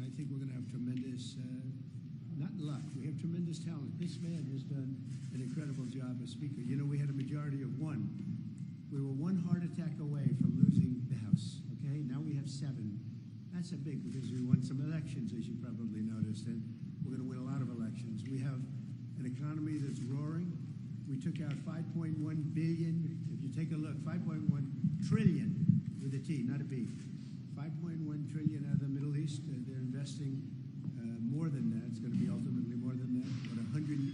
I think we're going to have tremendous, not luck, we have tremendous talent. This man has done an incredible job as Speaker. You know, we had a majority of 1. We were 1 heart attack away from losing the House, okay? Now we have 7. That's a big, because we won some elections, as you probably noticed, and we're going to win a lot of elections. We have an economy that's roaring. We took out $5.1 billion. If you take a look, $5.1 trillion with a T, not a B. $5.1 trillion out of the Middle East. They're investing more than that. It's going to be ultimately more than that. But 180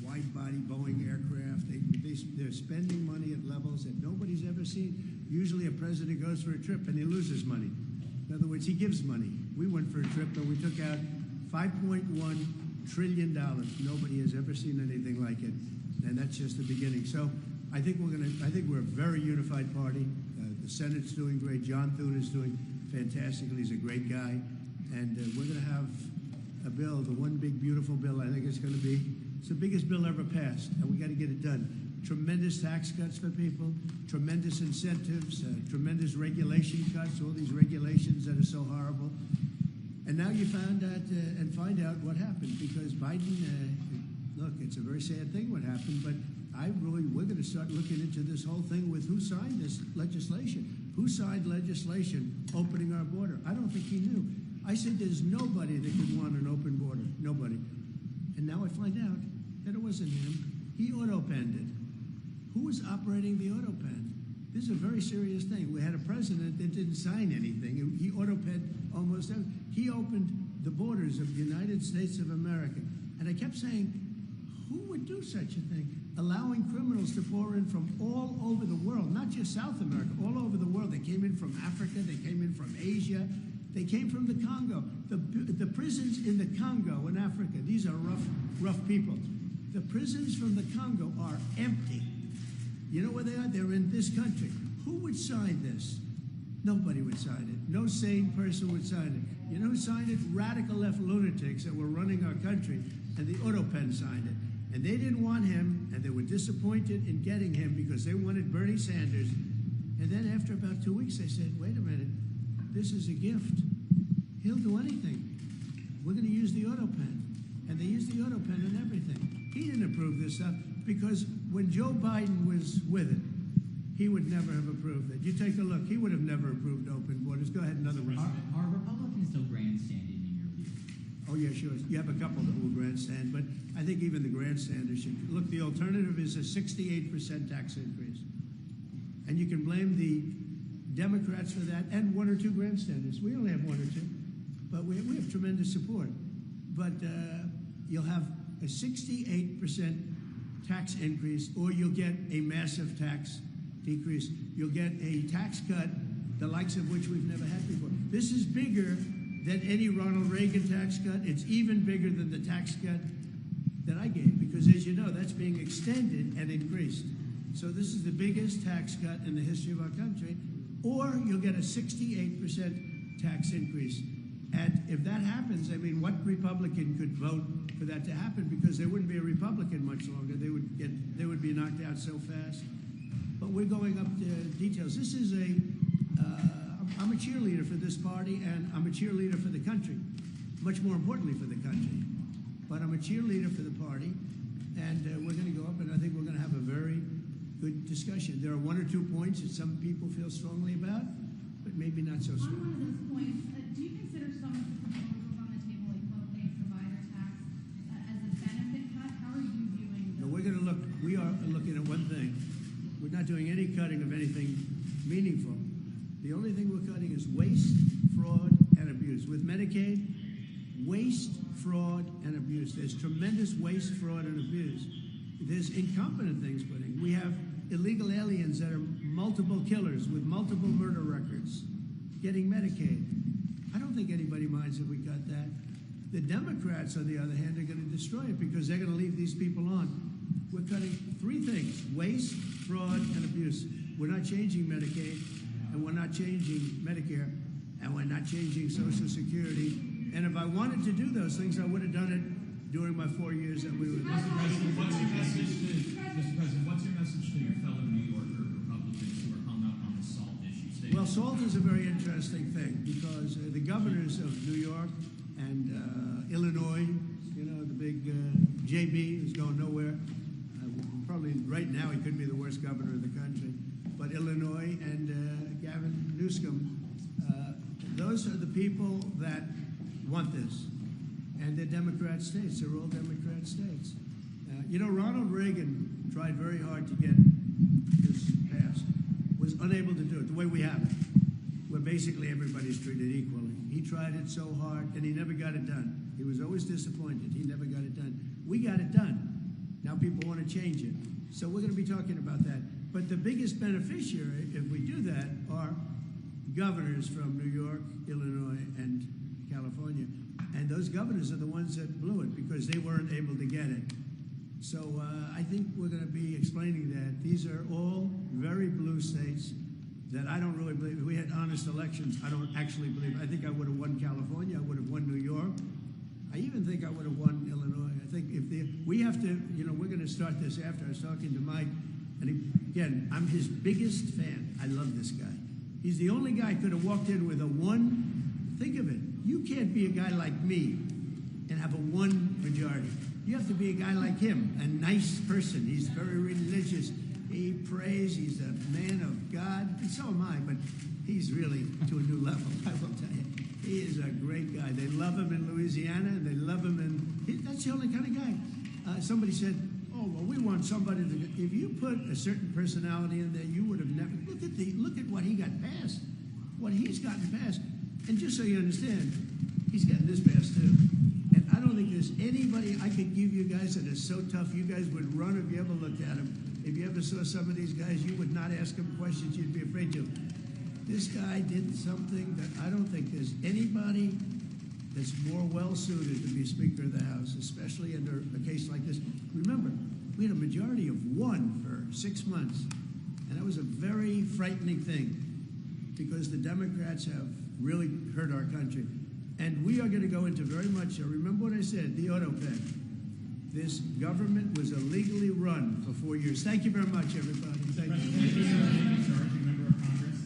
wide-body Boeing aircraft. They're spending money at levels that nobody's ever seen. Usually a president goes for a trip and he loses money. In other words, he gives money. We went for a trip and we took out $5.1 trillion. Nobody has ever seen anything like it, and that's just the beginning. So I think we're a very unified party. The Senate's doing great. John Thune is doing fantastically. He's a great guy, and we're going to have a bill, the one big beautiful bill. I think it's going to be the biggest bill ever passed, and we got to get it done. Tremendous tax cuts for people, tremendous incentives, tremendous regulation cuts. All these regulations that are so horrible. And now you find out what happened, because Biden, look, it's a very sad thing what happened, but we're going to start looking into this whole thing with who signed this legislation. Who signed legislation opening our border? I don't think he knew. I said there's nobody that could want an open border, nobody. And now I find out that it wasn't him. He auto-penned it. Who was operating the auto-pen? This is a very serious thing. We had a president that didn't sign anything. He auto-penned almost everything. He opened the borders of the United States of America. And I kept saying, who would do such a thing? Allowing criminals to pour in from all over the world, not just South America, all over the world. They came in from Africa, they came in from Asia, they came from the Congo. The prisons in the Congo in Africa, these are rough people. The prisons from the Congo are empty. You know where they are? They're in this country. Who would sign this? Nobody would sign it. No sane person would sign it. You know who signed it? Radical left lunatics that were running our country, and the auto-pen signed it. And they didn't want him, and they were disappointed in getting him because they wanted Bernie Sanders. And then after about 2 weeks, they said, wait a minute, this is a gift. He'll do anything. We're going to use the auto-pen. And they used the auto-pen and everything. He didn't approve this stuff because when Joe Biden was with it, he would never have approved it. You take a look. He would have never approved open borders. Go ahead, another one. Are Republicans still grandstanding in your view? Oh, yeah, sure. You have a couple that will grandstand, but I think even the grandstanders should. Look, the alternative is a 68% tax increase. And you can blame the Democrats for that and 1 or 2 grandstanders. We only have 1 or 2, but we have tremendous support. But you'll have a 68% tax increase, or you'll get a massive tax decrease. You'll get a tax cut, the likes of which we've never had before. This is bigger than any Ronald Reagan tax cut. It's even bigger than the tax cut that I gave, because as you know, that's being extended and increased. So this is the biggest tax cut in the history of our country. Or you'll get a 68% tax increase. And if that happens, I mean, what Republican could vote for that to happen? Because there wouldn't be a Republican much longer. They would be knocked out so fast. But we're going up to details. This is I'm a cheerleader for this party, and I'm a cheerleader for the country. Much more importantly for the country. But I'm a cheerleader for the party, and we're going to go up, and I think we're going to have a very good discussion. There are 1 or 2 points that some people feel strongly about, but maybe not so strong. On one of those points, do you consider some of the proposals on the table, like co-pay provider tax, as a benefit cut? How are you viewing those? No, we are looking at one thing. We're not doing any cutting of anything meaningful. The only thing we're cutting is waste, fraud, and abuse. With Medicaid, waste, fraud, and abuse. There's tremendous waste, fraud, and abuse. There's incompetent things put in. We have illegal aliens that are multiple killers with multiple murder records getting Medicaid. I don't think anybody minds if we cut that. The Democrats, on the other hand, are going to destroy it because they're going to leave these people on. We're cutting 3 things: waste, fraud, and abuse. We're not changing Medicaid, and we're not changing Medicare, and we're not changing Social Security. And if I wanted to do those things, I would have done it during my 4 years that we were there. Mr. President, what's your message to your fellow New Yorker Republicans who are hung up on the SALT issue? Well, SALT is a very interesting thing because the governor governors of New York and Illinois, you know, the big JB who's going nowhere. Probably right now he could be the worst governor of the country. But Illinois and Gavin Newsom, those are the people that want this. And they're Democrat states. They're all Democrat states. You know, Ronald Reagan tried very hard to get this passed, was unable to do it the way we have it, where basically everybody's treated equally. He tried it so hard, and he never got it done. He was always disappointed. He never got it done. We got it done. Now people want to change it. So we're going to be talking about that. But the biggest beneficiary, if we do that, are governors from New York, Illinois, and California. And those governors are the ones that blew it because they weren't able to get it. So I think we're going to be explaining that. These are all very blue states that I don't really believe. If we had honest elections, I don't actually believe. I think I would have won California. I would have won New York. I even think I would have won Illinois. I think we have to, you know, we're going to start this after. I was talking to Mike, and again, I'm his biggest fan. I love this guy. He's the only guy who could have walked in with a one. Think of it. You can't be a guy like me and have a one majority. You have to be a guy like him, a nice person. He's very religious. He prays. He's a man of God, and so am I. But he's really to a new level. I will tell you, he is a great guy. They love him in Louisiana, and they love him that's the only kind of guy. Somebody said, "Oh, well, we want somebody to." If you put a certain personality in there, you would have never. Look at what he got passed, what he's gotten passed, and just so you understand, he's getting this passed too. And I don't think there's anybody I could give you guys that is so tough. You guys would run if you ever looked at him. If you ever saw some of these guys, you would not ask him questions you'd be afraid to. This guy did something that I don't think there's anybody that's more well-suited to be Speaker of the House, especially under a case like this. Remember, we had a majority of 1 for 6 months, and that was a very frightening thing because the Democrats have really hurt our country. And we are going to go into very much, remember what I said, the auto pen. This government was illegally run for 4 years. Thank you very much, everybody. Thank you. Thank you, sir. Thank you, sir. Member of Congress.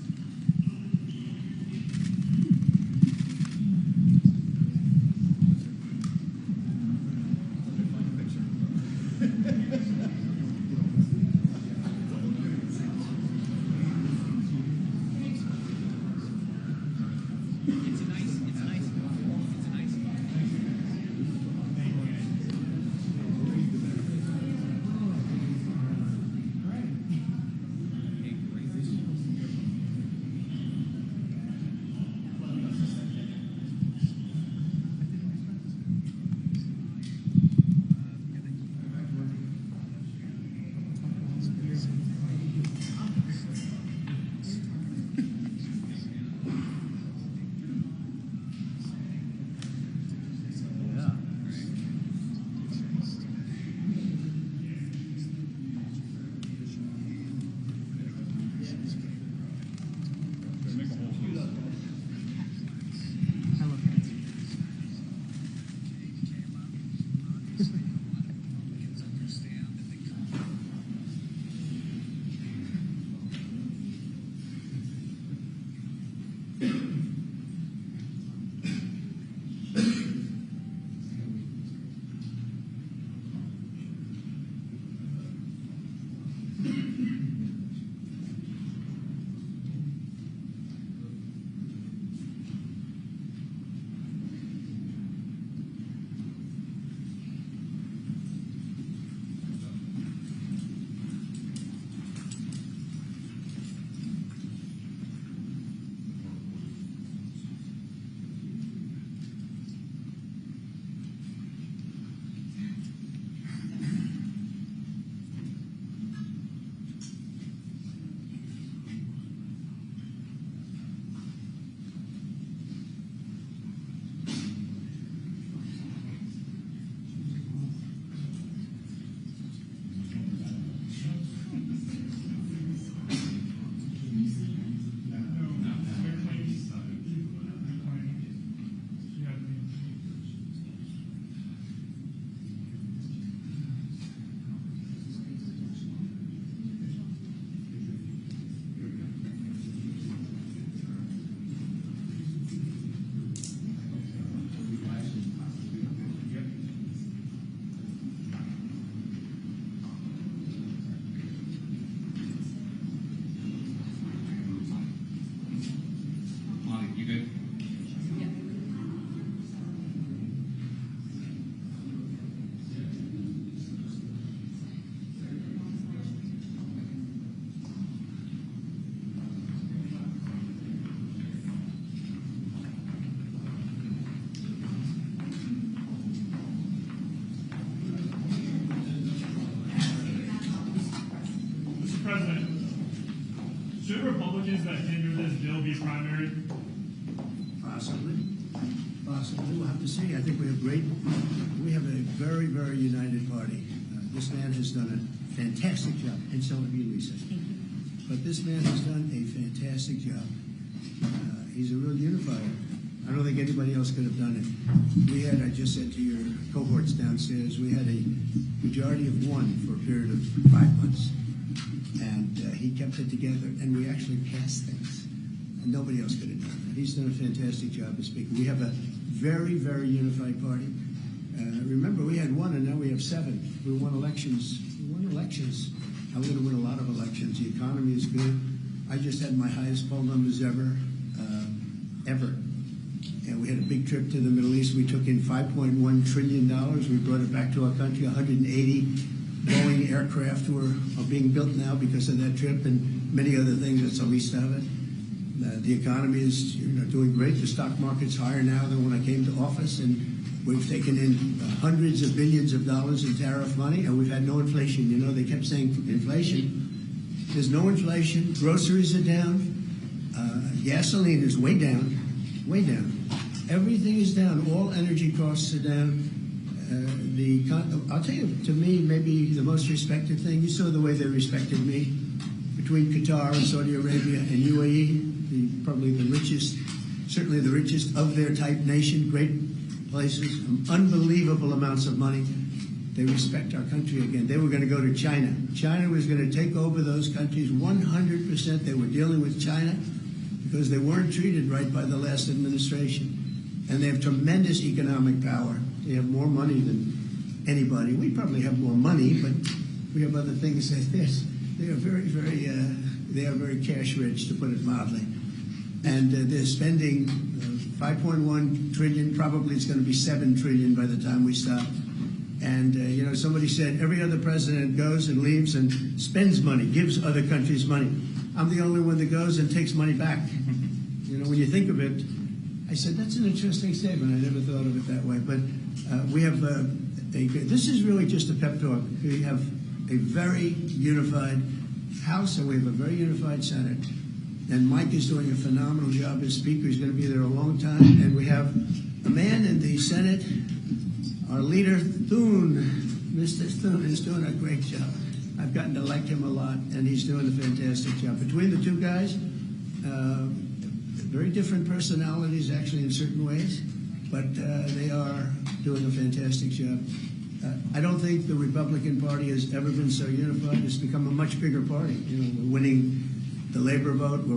Republicans that hinder this bill be primary? Possibly. We'll have to see. I think we have a very, very united party. This man has done a fantastic job, and so have you, Lisa. But this man has done a fantastic job. He's a real unifier. I don't think anybody else could have done it. We had, I just said to your cohorts downstairs, we had a majority of one for a period of 5 months. And he kept it together, and we actually passed things. And nobody else could have done that. He's done a fantastic job as Speaker. We have a very, very unified party. Remember, we had 1, and now we have 7. We won elections. I'm going to win a lot of elections. The economy is good. I just had my highest poll numbers ever. And we had a big trip to the Middle East. We took in $5.1 trillion. We brought it back to our country. 180 Boeing aircraft are being built now because of that trip, and many other things. That's the least of it. The economy is doing great. The stock market's higher now than when I came to office, and we've taken in hundreds of billions of dollars in tariff money, and we've had no inflation. They kept saying inflation. There's no inflation. Groceries are down. Gasoline is way down. Everything is down. All energy costs are down. I'll tell you, to me, maybe the most respected thing, you saw the way they respected me between Qatar and Saudi Arabia and UAE, probably the richest, certainly the richest of their type nation, great places, unbelievable amounts of money. They respect our country again. They were going to go to China. China was going to take over those countries 100%. They were dealing with China because they weren't treated right by the last administration. And they have tremendous economic power. They have more money than anybody. We probably have more money, but we have other things like this. They are very cash rich, to put it mildly. And they're spending 5.1 trillion. Probably it's going to be 7 trillion by the time we stop. And somebody said every other president goes and leaves and spends money, gives other countries money. I'm the only one that goes and takes money back. When you think of it, I said, that's an interesting statement. I never thought of it that way. But we have this is really just a pep talk. We have a very unified House, and we have a very unified Senate. And Mike is doing a phenomenal job as Speaker. He's going to be there a long time. And we have a man in the Senate, our leader, Thune. Mr. Thune is doing a great job. I've gotten to like him a lot, and he's doing a fantastic job. Between the two guys, very different personalities, actually, in certain ways, but they are doing a fantastic job. I don't think the Republican Party has ever been so unified. It's become a much bigger party. We're winning the labor vote. We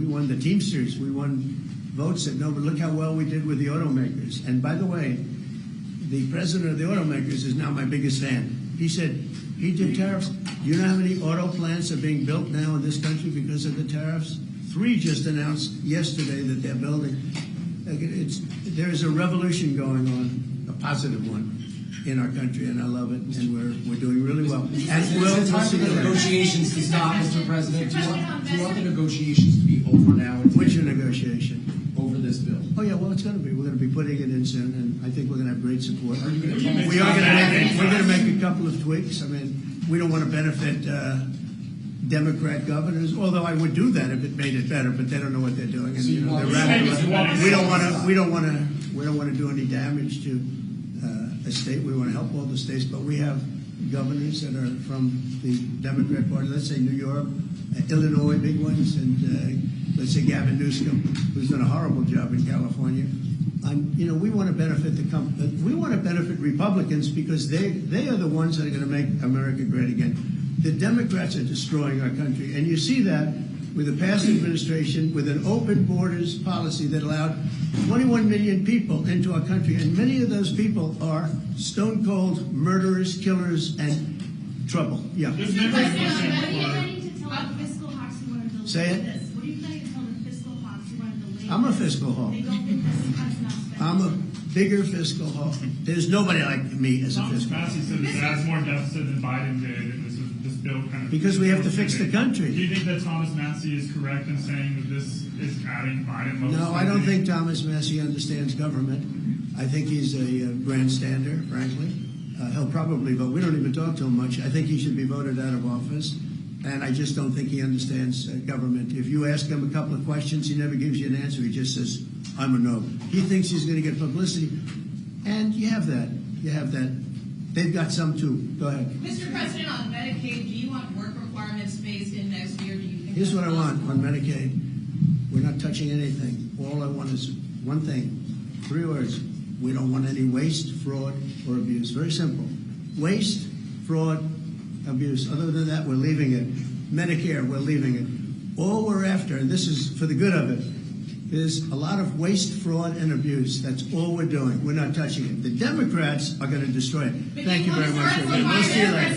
won the Teamsters. We won votes that nobody. Look how well we did with the automakers. And by the way, the president of the automakers is now my biggest fan. He said he did tariffs. You know how many auto plants are being built now in this country because of the tariffs? 3 just announced yesterday that they're building. There's a revolution going on, a positive one, in our country, and I love it, and we're doing really well. And the time for the negotiations is not, Mr. President. Do you want the negotiations to be over now? Which negotiation? Over this bill. Oh yeah, well it's going to be. We're going to be putting it in soon, and I think we're going to have great support. Are you going to we're going to make a couple of tweaks. I mean, we don't want to benefit Democrat governors, although I would do that if it made it better, but they don't know what they're doing. And, they're radical. We don't want to do any damage to a state. We want to help all the states, but we have governors that are from the Democrat Party. Let's say New York, Illinois, big ones, and let's say Gavin Newsom, who's done a horrible job in California. We want to benefit we want to benefit Republicans because they are the ones that are going to make America great again. The Democrats are destroying our country, and you see that with the past administration, with an open borders policy that allowed 21 million people into our country, and many of those people are stone cold murderers, killers, and trouble. Yeah. What are you planning to tell the fiscal hawks who want to delay Say it. this? What are you planning to tell the fiscal hawks who want to delay this? I'm a fiscal hawk. They don't think this cut's enough spending. I'm a bigger fiscal hawk. There's nobody like me as a Thomas fiscal hawk. Massey said it adds more deficit than Biden did, and this bill kind of... Because we have to fix the country. Do you think that Thomas Massey is correct in saying that this is adding Biden level No, I don't spending? think Thomas Massey understands government. I think he's a grandstander, frankly. He'll probably vote. We don't even talk to him much. I think he should be voted out of office. And I just don't think he understands government. If you ask him a couple of questions, he never gives you an answer. He just says, I'm a no. He thinks he's going to get publicity. And you have that. You have that. They've got some too. Go ahead. Mr. President, on Medicaid, do you want work requirements phased in next year? Do you think Here's what I that's want on possible? Medicaid. We're not touching anything. All I want is one thing. 3 words. We don't want any waste, fraud, or abuse. Very simple. Waste, fraud, abuse. Other than that, we're leaving it. Medicare, we're leaving it. All we're after, and this is for the good of it, is a lot of waste, fraud, and abuse. That's all we're doing. We're not touching it. The Democrats are going to destroy it. Thank you very much. We'll see you later.